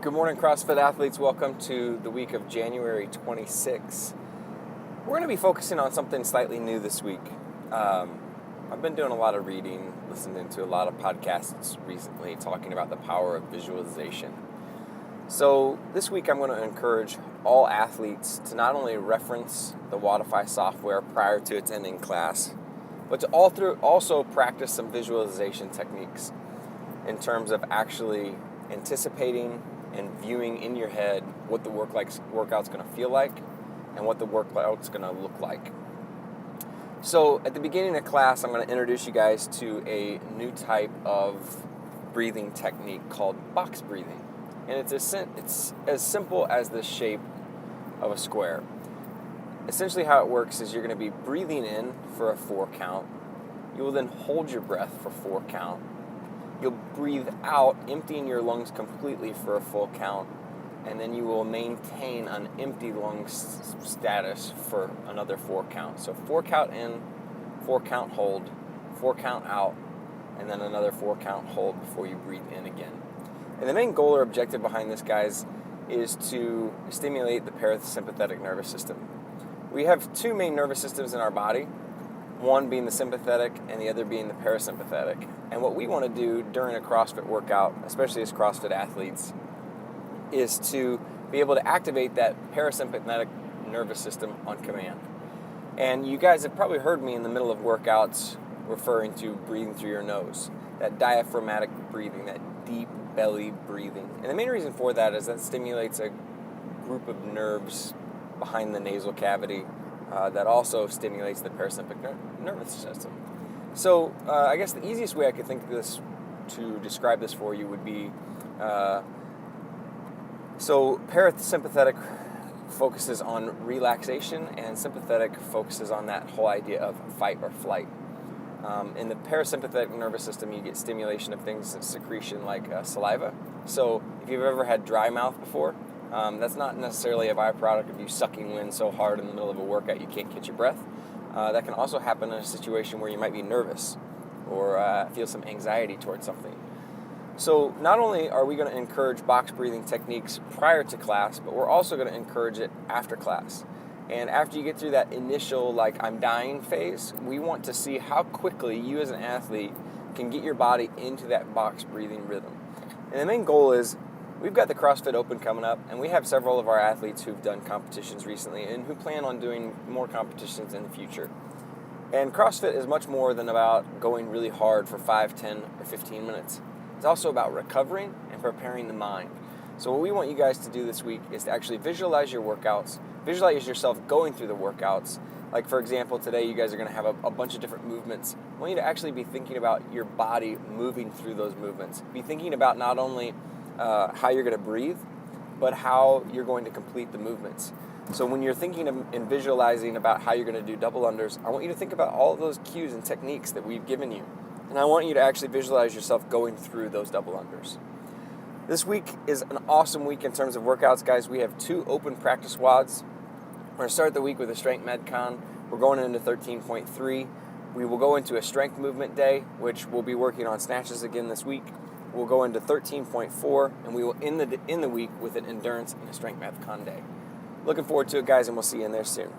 Good morning, CrossFit athletes. Welcome to the week of January 26. We're going to be focusing on something slightly new this week. I've been doing a lot of reading, listening to a lot of podcasts recently talking about the power of visualization. So this week I'm going to encourage all athletes to not only reference the Wodify software prior to attending class, but to also practice some visualization techniques in terms of actually anticipating and viewing in your head what the workout's going to feel like and what the workout's going to look like. So at the beginning of class, I'm going to introduce you guys to a new type of breathing technique called box breathing. And it's as simple as the shape of a square. Essentially how it works is you're going to be breathing in for a 4 count. You will then hold your breath for 4 count. You'll breathe out, emptying your lungs completely for a full count, and then you will maintain an empty lung status for another 4 count. So 4 count in, 4 count hold, 4 count out, and then another 4 count hold before you breathe in again. And the main goal or objective behind this, guys, is to stimulate the parasympathetic nervous system. We have 2 main nervous systems in our body, one being the sympathetic and the other being the parasympathetic. And what we want to do during a CrossFit workout, especially as CrossFit athletes, is to be able to activate that parasympathetic nervous system on command. And you guys have probably heard me in the middle of workouts referring to breathing through your nose, that diaphragmatic breathing, that deep belly breathing. And the main reason for that is that stimulates a group of nerves behind the nasal cavity that also stimulates the parasympathetic nervous system. So I guess the easiest way I could think of this to describe this for you would be, so parasympathetic focuses on relaxation and sympathetic focuses on that whole idea of fight or flight. In the parasympathetic nervous system, you get stimulation of things, secretion like saliva. So if you've ever had dry mouth before, that's not necessarily a byproduct of you sucking wind so hard in the middle of a workout you can't catch your breath. That can also happen in a situation where you might be nervous or feel some anxiety towards something. So not only are we going to encourage box breathing techniques prior to class, but we're also going to encourage it after class. And after you get through that initial, I'm dying phase, we want to see how quickly you as an athlete can get your body into that box breathing rhythm. And the main goal is, we've got the CrossFit Open coming up, and we have several of our athletes who've done competitions recently and who plan on doing more competitions in the future. And CrossFit is much more than about going really hard for 5, 10, or 15 minutes. It's also about recovering and preparing the mind. So what we want you guys to do this week is to actually visualize your workouts, visualize yourself going through the workouts. Like, for example, today you guys are going to have a bunch of different movements. I want you to actually be thinking about your body moving through those movements. Be thinking about not only how you're going to breathe, but how you're going to complete the movements. So when you're thinking and visualizing about how you're going to do double unders, I want you to think about all of those cues and techniques that we've given you. And I want you to actually visualize yourself going through those double unders. This week is an awesome week in terms of workouts, guys. We have 2 open practice WODs. We're going to start the week with a strength medcon. We're going into 13.3. We will go into a strength movement day, which we'll be working on snatches again this week. We'll go into 13.4, and we will end the week with an endurance and a strength medcon day. Looking forward to it, guys, and we'll see you in there soon.